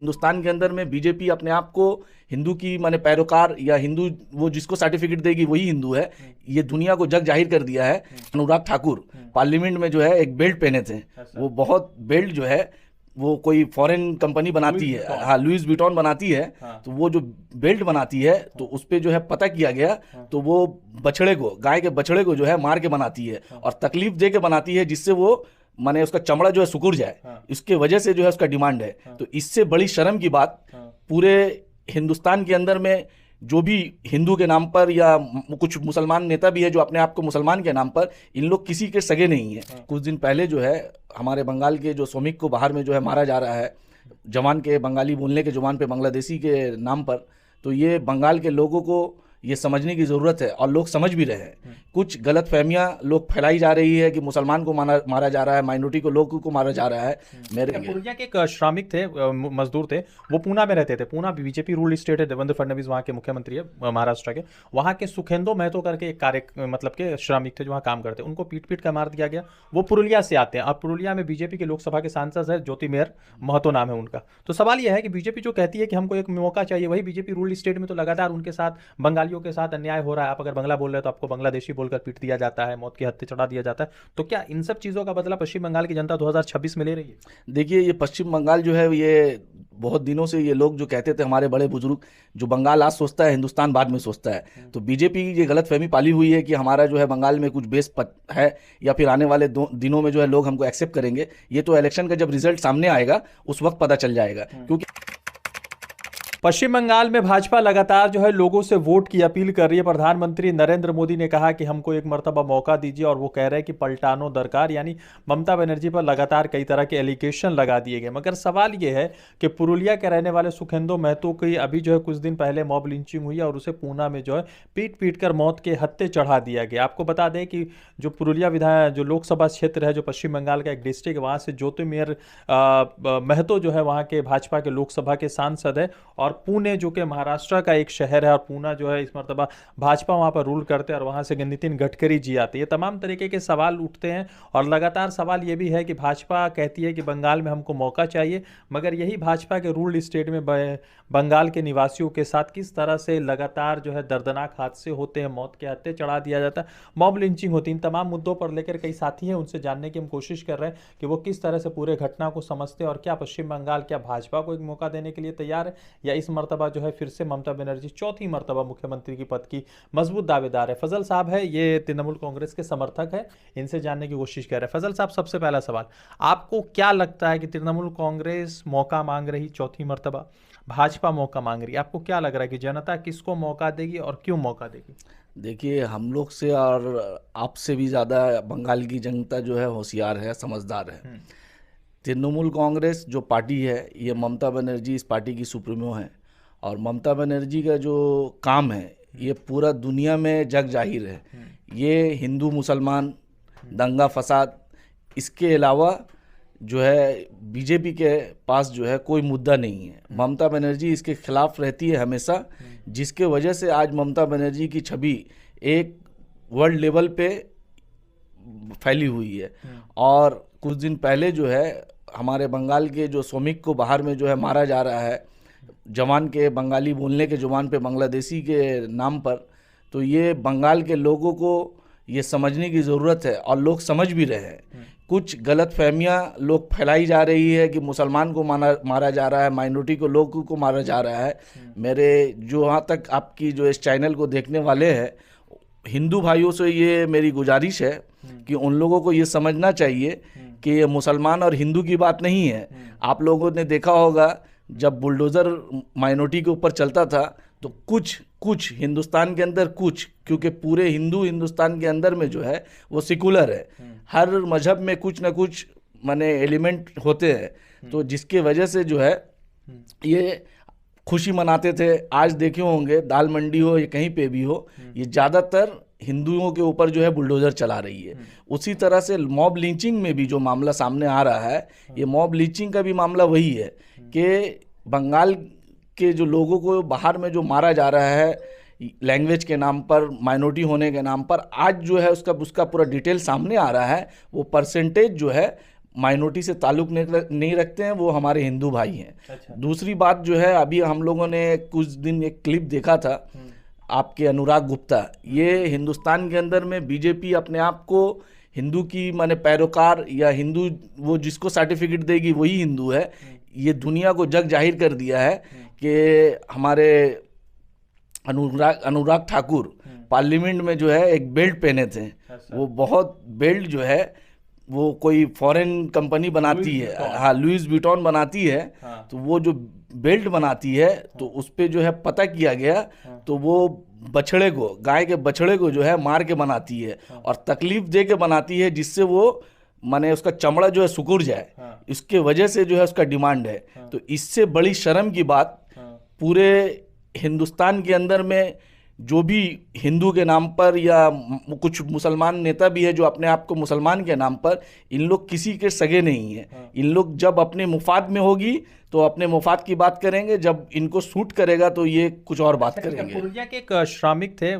हिंदुस्तान के अंदर में बीजेपी अपने आप को हिंदू की माने पैरोकार या हिंदू वो जिसको सर्टिफिकेट देगी वही हिंदू है, ये दुनिया को जग जाहिर कर दिया है। अनुराग ठाकुर पार्लियामेंट में जो है एक बेल्ट पहने थे, वो बहुत बेल्ट जो है वो कोई फॉरेन कंपनी बनाती है, हाँ लुइस विटॉन बनाती है, तो वो जो बेल्ट बनाती है तो उस पे जो है पता किया गया तो वो बछड़े को, गाय के बछड़े को जो है मार के बनाती है और तकलीफ दे के बनाती है, जिससे वो माने उसका चमड़ा जो है सिकुड़ जाए, इसके वजह से जो है उसका डिमांड है। तो इससे बड़ी शर्म की बात पूरे हिंदुस्तान के अंदर में जो भी हिंदू के नाम पर या कुछ मुसलमान नेता भी है जो अपने आप को मुसलमान के नाम पर, इन लोग किसी के सगे नहीं है। कुछ दिन पहले जो है हमारे बंगाल के जो श्रमिक को बाहर में जो है मारा जा रहा है, जवान के बंगाली बोलने के जवान पे बांग्लादेशी के नाम पर, तो ये बंगाल के लोगों को ये समझने की ज़रूरत है और लोग समझ भी रहे हैं। कुछ गलत फहमियाँ लोग फैलाई जा रही है कि मुसलमान को मारा जा रहा है, माइनॉरिटी को लोगों को मारा जा रहा है। मेरे पुरुलिया के एक श्रमिक थे, मजदूर थे, वो पूना में रहते थे। पूना बीजेपी रूल स्टेट है, देवेंद्र फडणवीस वहाँ के मुख्यमंत्री है महाराष्ट्र के। वहाँ के सुखेंदो महतो करके एक कार्य मतलब के श्रमिक थे जो वहाँ काम करते, उनको पीट पीट कर मार दिया गया। वो पुरुलिया से आते हैं और पुरुलिया में बीजेपी के लोकसभा के सांसद है, ज्योतिर्मय महतो नाम है उनका। तो सवाल यह है कि बीजेपी जो कहती है कि हमको एक मौका चाहिए, वही बीजेपी रूल स्टेट में तो लगातार उनके साथ बंगालियों के साथ अन्याय हो रहा है। आप अगर बंगला बोल रहे हैं तो आपको बांग्लादेशी बोलकर पीट दिया जाता है, मौत की हत्या चढ़ा दिया जाता है। तो क्या इन सब चीजों का बदला पश्चिम बंगाल की जनता 2026 में ले रही है? देखिए, ये पश्चिम बंगाल जो है, ये बहुत दिनों से ये लोग जो कहते थे हमारे बड़े बुजुर्ग, जो बंगाल आज सोचता है हिंदुस्तान बाद में सोचता है, तो बीजेपी ये गलत फहमी पाली हुई है कि हमारा जो है बंगाल में कुछ बेस है या फिर आने वाले दिनों में जो है लोग हमको एक्सेप्ट करेंगे। ये तो इलेक्शन का जब रिजल्ट सामने आएगा उस वक्त पता चल जाएगा। क्योंकि पश्चिम बंगाल में भाजपा लगातार जो है लोगों से वोट की अपील कर रही है। प्रधानमंत्री नरेंद्र मोदी ने कहा कि हमको एक मर्तबा मौका दीजिए और वो कह रहे हैं कि पलटानो दरकार, यानी ममता बनर्जी पर लगातार कई तरह के एलिगेशन लगा दिए गए। मगर सवाल ये है कि पुरुलिया के रहने वाले सुखेंदो महतो की अभी जो है कुछ दिन पहले मॉब लिंचिंग हुई और उसे पूना में जो है पीट पीट कर मौत के हत्थे चढ़ा दिया गया। आपको बता दें कि जो पुरुलिया जो लोकसभा क्षेत्र है, जो पश्चिम बंगाल का एक डिस्ट्रिक्ट, वहाँ से ज्योतिर्मय महतो जो है वहाँ के भाजपा के लोकसभा के सांसद है। और पुणे जो कि महाराष्ट्र का एक शहर है और पूना जो है इस मर्तबा भाजपा वहां पर रूल करते हैं और वहां से नितिन गडकरी जी आते हैं। ये तमाम तरीके के सवाल उठते हैं और लगातार सवाल ये भी है कि भाजपा कहती है कि बंगाल में हमको मौका चाहिए, मगर यही भाजपा के रूल स्टेट में बंगाल के निवासियों के साथ किस तरह से लगातार जो है दर्दनाक हादसे होते हैं, मौत के हत्थे चढ़ा दिया जाता है, मॉब लिंचिंग होती है। इन तमाम मुद्दों पर लेकर कई साथी हैं, उनसे जानने की हम कोशिश कर रहे हैं कि वो किस तरह से पूरे घटना को समझते हैं और क्या पश्चिम बंगाल क्या भाजपा को एक मौका देने के लिए तैयार है या इस मर्तबा जो है फिर से ममता बनर्जी चौथी मर्तबा मुख्यमंत्री की पद की मजबूत दावेदार है। फजल साहब है, ये तृणमूल कांग्रेस के समर्थक है, इनसे जानने की कोशिश कर रहे हैं। फजल साहब, सबसे पहला सवाल, आपको क्या लगता है कि तृणमूल कांग्रेस मौका मांग रही चौथी मर्तबा, भाजपा मौका मांग रही, आपको क्या लग रहा है कि जनता किसको मौका देगी और क्यों मौका देगी? देखिए, हम लोग से और आपसे भी ज़्यादा बंगाल की जनता जो है होशियार है, समझदार है। तृणमूल कांग्रेस जो पार्टी है, ये ममता बनर्जी इस पार्टी की सुप्रीमो है और ममता बनर्जी का जो काम है ये पूरा दुनिया में जग जाहिर है। ये हिंदू मुसलमान दंगा फसाद, इसके अलावा जो है बीजेपी के पास जो है कोई मुद्दा नहीं है। ममता बनर्जी इसके खिलाफ रहती है हमेशा, जिसके वजह से आज ममता बनर्जी की छवि एक वर्ल्ड लेवल पे फैली हुई है। और कुछ दिन पहले जो है हमारे बंगाल के जो श्रमिक को बाहर में जो है मारा जा रहा है, जवान के बंगाली बोलने के जवान पे बांग्लादेशी के नाम पर, तो ये बंगाल के लोगों को ये समझने की ज़रूरत है और लोग समझ भी रहे हैं। कुछ गलत फहमियाँ लोग फैलाई जा रही है कि मुसलमान को मारा जा रहा है, माइनॉरिटी को लोगों को मारा जा रहा है। मेरे जो वहाँ तक आपकी जो इस चैनल को देखने वाले हैं हिंदू भाइयों से ये मेरी गुजारिश है कि उन लोगों को ये समझना चाहिए कि ये मुसलमान और हिंदू की बात नहीं है। आप लोगों ने देखा होगा जब बुलडोज़र माइनॉरिटी के ऊपर चलता था तो कुछ हिंदुस्तान के अंदर कुछ, क्योंकि पूरे हिंदुस्तान के अंदर में जो है वो सेकुलर है, हर मजहब में कुछ ना कुछ माने एलिमेंट होते हैं, तो जिसके वजह से जो है ये खुशी मनाते थे। आज देखे होंगे दाल मंडी हो या कहीं पे भी हो, ये ज़्यादातर हिंदुओं के ऊपर जो है बुलडोज़र चला रही है। उसी तरह से मॉब लिंचिंग में भी जो मामला सामने आ रहा है, ये मॉब लिंचिंग का भी मामला वही है कि बंगाल के जो लोगों को बाहर में जो मारा जा रहा है लैंग्वेज के नाम पर, माइनॉरिटी होने के नाम पर, आज जो है उसका पूरा डिटेल सामने आ रहा है। वो परसेंटेज जो है माइनॉरिटी से ताल्लुक नहीं रखते हैं, वो हमारे हिंदू भाई हैं। अच्छा। दूसरी बात जो है, अभी हम लोगों ने कुछ दिन एक क्लिप देखा था आपके अनुराग गुप्ता, ये हिंदुस्तान के अंदर में बीजेपी अपने आप को हिंदू की माने पैरोकार या हिंदू वो जिसको सर्टिफिकेट देगी वही हिंदू है, ये दुनिया को जग जाहिर कर दिया है कि हमारे अनुराग ठाकुर पार्लियामेंट में जो है एक बेल्ट पहने थे। वो बहुत बेल्ट जो है वो कोई फॉरेन कंपनी बनाती है, हाँ लुइस विटॉन बनाती है। हाँ। तो वो जो बेल्ट बनाती है तो उस पे जो है पता किया गया तो वो बछड़े को, गाय के बछड़े को जो है मार के बनाती है और तकलीफ दे के बनाती है, जिससे वो माने उसका चमड़ा जो है सिकुड़ जाए। इसके वजह से जो है उसका डिमांड है। तो इससे बड़ी शर्म की बात पूरे हिंदुस्तान के अंदर में जो भी हिंदू के नाम पर या कुछ मुसलमान नेता भी है जो अपने आप को मुसलमान के नाम पर, इन लोग किसी के सगे नहीं है। इन लोग जब अपने मुफाद में होगी तो अपने मुफाद की बात करेंगे, जब इनको सूट करेगा तो ये कुछ और बात करेंगे। पुरुलिया के एक श्रमिक थे,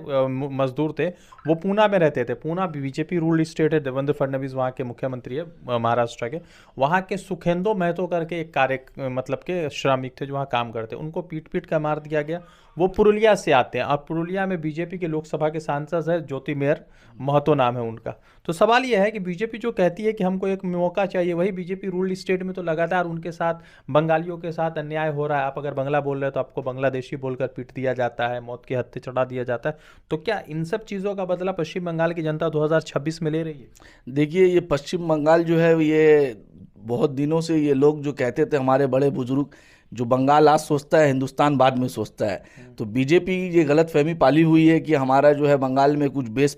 मजदूर थे, वो पूना में रहते थे। पूना बीजेपी रूल्ड स्टेट है, देवेंद्र फडणवीस वहाँ के मुख्यमंत्री है महाराष्ट्र के। वहाँ के सुखेंदो महतो करके एक मतलब के श्रमिक थे जो वहाँ काम करते, उनको पीट पीट कर मार दिया गया। वो पुरुलिया से आते हैं और पुरुलिया में बीजेपी के लोकसभा के सांसद है, ज्योति मेयर महतो नाम है उनका। तो सवाल यह है कि बीजेपी जो कहती है कि हमको एक मौका चाहिए, वही बीजेपी रूल्ड स्टेट में तो लगातार उनके साथ बंगालियों के साथ अन्याय हो रहा है। आप अगर बंगला बोल रहे हो तो आपको बांग्लादेशी बोलकर पीट दिया जाता है, मौत के हत्थे चढ़ा दिया जाता है। तो क्या इन सब चीज़ों का बदला पश्चिम बंगाल की जनता 2026 में ले रही है? देखिए, ये पश्चिम बंगाल जो है, ये बहुत दिनों से ये लोग जो कहते थे हमारे बड़े बुजुर्ग, जो बंगाल आज सोचता है हिंदुस्तान बाद में सोचता है। तो बीजेपी ये गलत फहमी पाली हुई है कि हमारा जो है बंगाल में कुछ बेस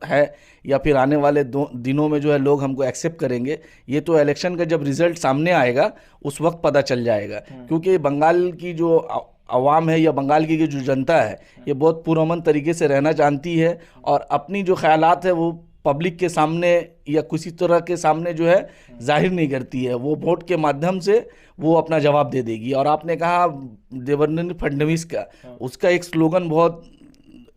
है या फिर आने वाले दिनों में जो है लोग हमको एक्सेप्ट करेंगे। ये तो इलेक्शन का जब रिजल्ट सामने आएगा उस वक्त पता चल जाएगा, क्योंकि बंगाल की जो अवाम है या बंगाल की जो जनता है ये बहुत पुरअमन तरीके से रहना जानती है और अपनी जो ख्यालात है वो पब्लिक के सामने या किसी तरह के सामने जो है जाहिर नहीं करती है। वो वोट के माध्यम से वो अपना जवाब दे देगी। और आपने कहा देवेंद्र फडणवीस का, उसका एक स्लोगन बहुत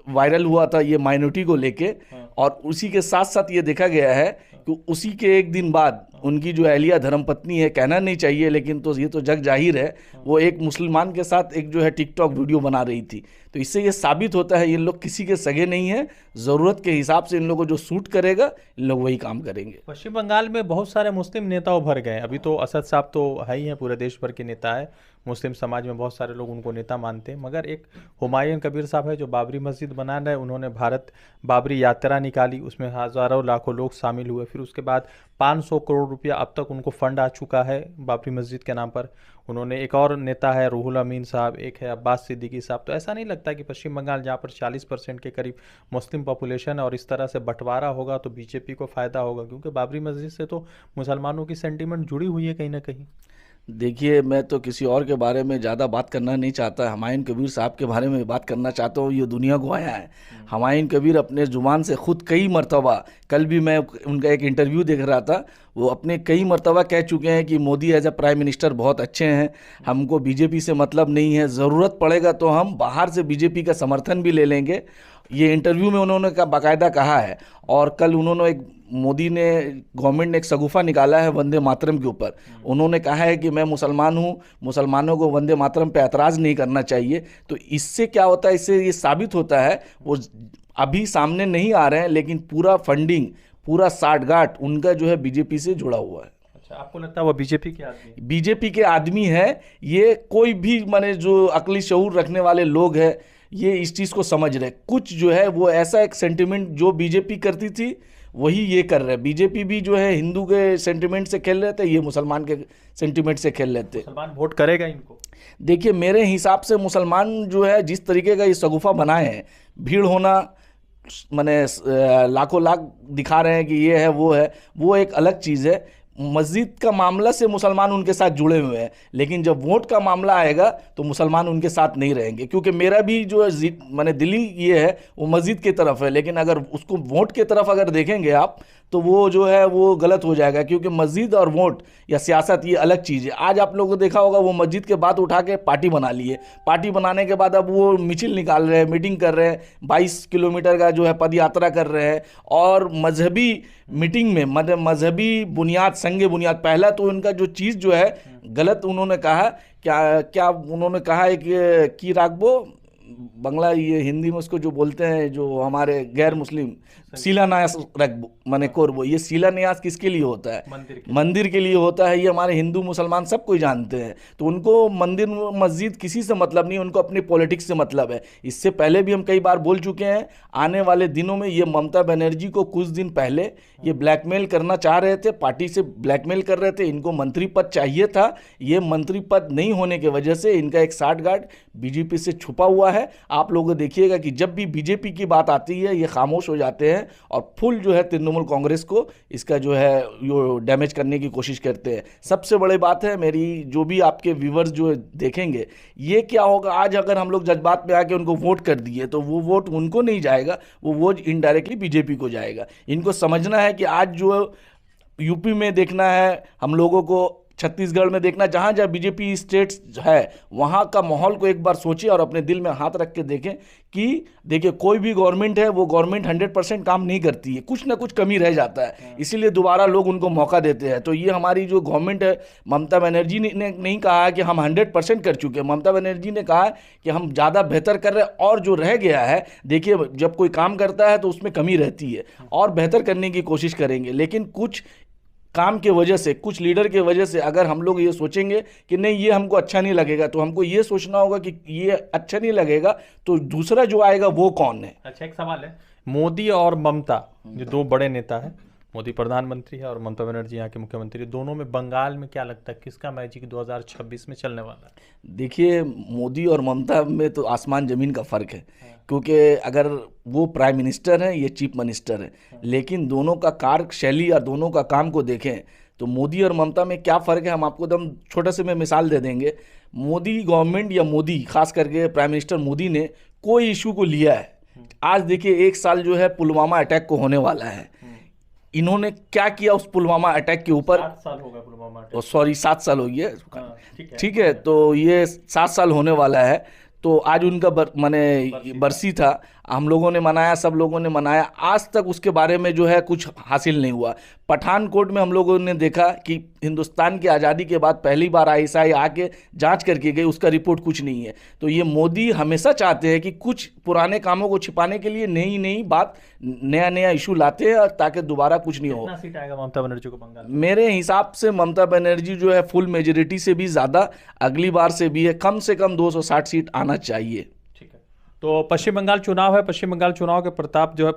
वायरल हुआ था ये माइनॉरिटी को लेके, और उसी के साथ साथ ये देखा गया है कि उसी के एक दिन बाद उनकी जो अहलिया धर्मपत्नी है, कहना नहीं चाहिए लेकिन तो ये तो जग जाहिर है, वो एक मुसलमान के साथ एक जो है टिकटॉक वीडियो बना रही थी। तो इससे ये साबित होता है ये लोग किसी के सगे नहीं है। ज़रूरत के हिसाब से इन लोगों को जो सूट करेगा इन लोग वही काम करेंगे। पश्चिम बंगाल में बहुत सारे मुस्लिम नेता उभर गए। अभी तो असद साहब तो है ही हैं, पूरे देश भर के नेता है। मुस्लिम समाज में बहुत सारे लोग उनको नेता मानते हैं, मगर एक हुमायूं कबीर साहब है जो बाबरी मस्जिद बना रहे। उन्होंने भारत बाबरी यात्रा निकाली, उसमें हज़ारों लाखों लोग शामिल हुए। फिर उसके बाद 500 करोड़ रुपया अब तक उनको फंड आ चुका है बाबरी मस्जिद के नाम पर। उन्होंने, एक और नेता है रूहुल अमीन साहब, एक है अब्बास सिद्दीकी साहब। तो ऐसा नहीं लगता कि पश्चिम बंगाल जहाँ पर 40% के करीब मुस्लिम पॉपुलेशन है और इस तरह से बंटवारा होगा तो बीजेपी को फ़ायदा होगा, क्योंकि बाबरी मस्जिद से तो मुसलमानों की सेंटीमेंट जुड़ी हुई है कहीं ना कहीं। देखिए, मैं तो किसी और के बारे में ज़्यादा बात करना नहीं चाहता, हुमायूं कबीर साहब के बारे में बात करना चाहता हूँ। ये दुनिया को आया है हुमायूं कबीर अपने ज़ुबान से खुद कई मरतबा, कल भी मैं उनका एक इंटरव्यू देख रहा था, वो अपने कई मरतबा कह चुके हैं कि Modi as a prime minister बहुत अच्छे हैं, हमको बीजेपी से मतलब नहीं है, ज़रूरत पड़ेगा तो हम बाहर से बीजेपी का समर्थन भी ले लेंगे। ये इंटरव्यू में उन्होंने बाकायदा कहा है। और कल उन्होंने मोदी ने, गवर्नमेंट ने एक शगुफा निकाला है वंदे मातरम के ऊपर। उन्होंने कहा है कि मैं मुसलमान हूँ, मुसलमानों को वंदे मातरम पे एतराज़ नहीं करना चाहिए। तो इससे क्या होता है, इससे ये साबित होता है, वो अभी सामने नहीं आ रहे हैं लेकिन पूरा फंडिंग, पूरा साठगांठ उनका जो है बीजेपी से जुड़ा हुआ है। अच्छा, आपको लगता है वो बीजेपी के आदमी? बीजेपी के आदमी है। ये कोई भी माने जो अकली शऊर रखने वाले लोग हैं ये इस चीज़ को समझ रहे। कुछ जो है वो ऐसा एक सेंटिमेंट जो बीजेपी करती थी वही ये कर रहे हैं। बीजेपी भी जो है हिंदू के सेंटिमेंट से खेल रहे थे, ये मुसलमान के सेंटिमेंट से खेल रहे थे। मुसलमान वोट करेगा इनको? देखिए, मेरे हिसाब से मुसलमान जो है जिस तरीके का ये शगुफा बनाए हैं, भीड़ होना माने लाखों लाख दिखा रहे हैं कि ये है वो है, वो एक अलग चीज़ है। मस्जिद का मामला से मुसलमान उनके साथ जुड़े हुए हैं, लेकिन जब वोट का मामला आएगा तो मुसलमान उनके साथ नहीं रहेंगे। क्योंकि मेरा भी जो माने दिली ये है वो मस्जिद की तरफ है, लेकिन अगर उसको वोट की तरफ अगर देखेंगे आप तो वो जो है वो गलत हो जाएगा, क्योंकि मस्जिद और वोट या सियासत ये अलग चीज़ है। आज आप लोगों को देखा होगा वो मस्जिद के बात उठा के पार्टी बना लिए, पार्टी बनाने के बाद अब वो मिছিল निकाल रहे हैं, मीटिंग कर रहे हैं, 22 किलोमीटर का जो है पद यात्रा कर रहे हैं, और मजहबी मीटिंग में मतलब मजहबी बुनियाद, संगे बुनियाद, पहला तो उनका जो चीज़ जो है गलत उन्होंने कहा, क्या उन्होंने कहा है कि रागबो बंगला, ये हिंदी में उसको जो बोलते हैं जो हमारे गैर मुस्लिम, शिलान्यास रखबो माने कोरबो। ये शिलान्यास किसके लिए होता है? मंदिर के लिए होता है। ये हमारे हिंदू मुसलमान सब कोई जानते हैं। तो उनको मंदिर मस्जिद किसी से मतलब नहीं, उनको अपनी पॉलिटिक्स से मतलब है। इससे पहले भी हम कई बार बोल चुके हैं, आने वाले दिनों में ये ममता बनर्जी को कुछ दिन पहले ये ब्लैकमेल करना चाह रहे थे, पार्टी से ब्लैकमेल कर रहे थे, इनको मंत्री पद चाहिए था। ये मंत्री पद नहीं होने की वजह से इनका एक साठगांठ बीजेपी से छुपा हुआ है। आप लोग देखिएगा कि जब भी बीजेपी की बात आती है ये खामोश हो जाते हैं और फुल जो है तृणमूल कांग्रेस को इसका जो है यो डैमेज करने की कोशिश करते हैं। सबसे बड़ी बात है मेरी, जो भी आपके व्यूवर्स जो देखेंगे, ये क्या होगा आज अगर हम लोग जज्बात में आके उनको वोट कर दिए तो वो वोट उनको नहीं जाएगा, वो वोट इनडायरेक्टली बीजेपी को जाएगा। इनको समझना है कि आज जो यूपी में देखना है हम लोगों को, छत्तीसगढ़ में देखना, जहाँ जहाँ बीजेपी स्टेट्स है वहाँ का माहौल को एक बार सोचिए और अपने दिल में हाथ रख के देखें कि देखिए कोई भी गवर्नमेंट है वो गवर्नमेंट 100% काम नहीं करती है, कुछ ना कुछ कमी रह जाता है, इसीलिए दोबारा लोग उनको मौका देते हैं। तो ये हमारी जो गवर्नमेंट है, ममता बनर्जी ने नहीं कहा है कि हम 100% कर चुके हैं। ममता बनर्जी ने कहा कि हम ज़्यादा बेहतर कर रहे हैं, और जो रह गया है, देखिए जब कोई काम करता है तो उसमें कमी रहती है और बेहतर करने की कोशिश करेंगे। लेकिन कुछ काम के वजह से, कुछ लीडर के वजह से अगर हम लोग ये सोचेंगे कि नहीं ये हमको अच्छा नहीं लगेगा, तो हमको ये सोचना होगा कि ये अच्छा नहीं लगेगा तो दूसरा जो आएगा वो कौन है। अच्छा, एक सवाल है, मोदी और ममता जो दो बड़े नेता हैं, मोदी प्रधानमंत्री है और ममता बनर्जी यहाँ के मुख्यमंत्री, दोनों में बंगाल में क्या लगता है किसका मैजिक 2026 में चलने वाला है? देखिए मोदी और ममता में तो आसमान ज़मीन का फ़र्क है, क्योंकि अगर वो प्राइम मिनिस्टर हैं, ये चीफ मिनिस्टर हैं, लेकिन दोनों का कार्यशैली और दोनों का काम को देखें तो मोदी और ममता में क्या फ़र्क है, हम आपको एकदम छोटा से में मिसाल दे देंगे। मोदी गवर्नमेंट या मोदी खास करके प्राइम मिनिस्टर मोदी ने कोई इशू को लिया है। आज देखिए 1 साल जो है पुलवामा अटैक को होने वाला है, इन्होंने क्या किया उस पुलवामा अटैक के ऊपर? 7 साल हो गए पुलवामा अटैक, सॉरी 7 साल हो गए, ठीक है। तो ये 7 साल होने वाला है, तो आज उनका बरसी था, हम लोगों ने मनाया, सब लोगों ने मनाया। आज तक उसके बारे में जो है कुछ हासिल नहीं हुआ। पठानकोट में हम लोगों ने देखा कि हिंदुस्तान की आज़ादी के बाद पहली बार ISI आके जांच करके गई, उसका रिपोर्ट कुछ नहीं है। तो ये मोदी हमेशा चाहते हैं कि कुछ पुराने कामों को छिपाने के लिए नई नई बात, नया नया इशू लाते हैं, और ताकि दोबारा कुछ नहीं हो। कितना सीट आएगा ममता बनर्जी को बंगाल? मेरे हिसाब से ममता बनर्जी जो है फुल मेजोरिटी से भी ज़्यादा, अगली बार से भी है, कम से कम 260 सीट आना चाहिए। ठीक है, तो पश्चिम बंगाल चुनाव है, पश्चिम बंगाल चुनाव के प्रताप जो है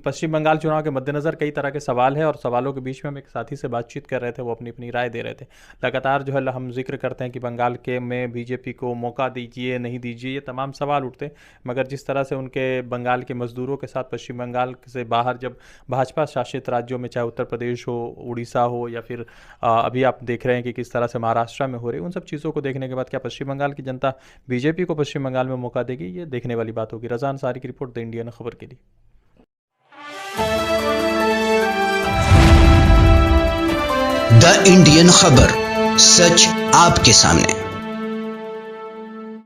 पश्चिम बंगाल चुनाव के मद्देनज़र कई तरह के सवाल है, और सवालों के बीच में हम एक साथी से बातचीत कर रहे थे, वो अपनी अपनी राय दे रहे थे। लगातार जो है हम जिक्र करते हैं कि बंगाल के में बीजेपी को मौका दीजिए, नहीं दीजिए, ये तमाम सवाल उठते हैं, मगर जिस तरह से उनके बंगाल के मजदूरों के साथ पश्चिम बंगाल से बाहर जब भाजपा शासित राज्यों में, चाहे उत्तर प्रदेश हो, उड़ीसा हो, या फिर अभी आप देख रहे हैं कि किस तरह से महाराष्ट्र में हो रही, उन सब चीज़ों को देखने के बाद क्या पश्चिम बंगाल की जनता बीजेपी को पश्चिम बंगाल में मौका देगी, ये देखने वाली बात होगी। रज़ा अंसारी की रिपोर्ट, द इंडियन खबर के लिए। द इंडियन खबर, सच आपके सामने।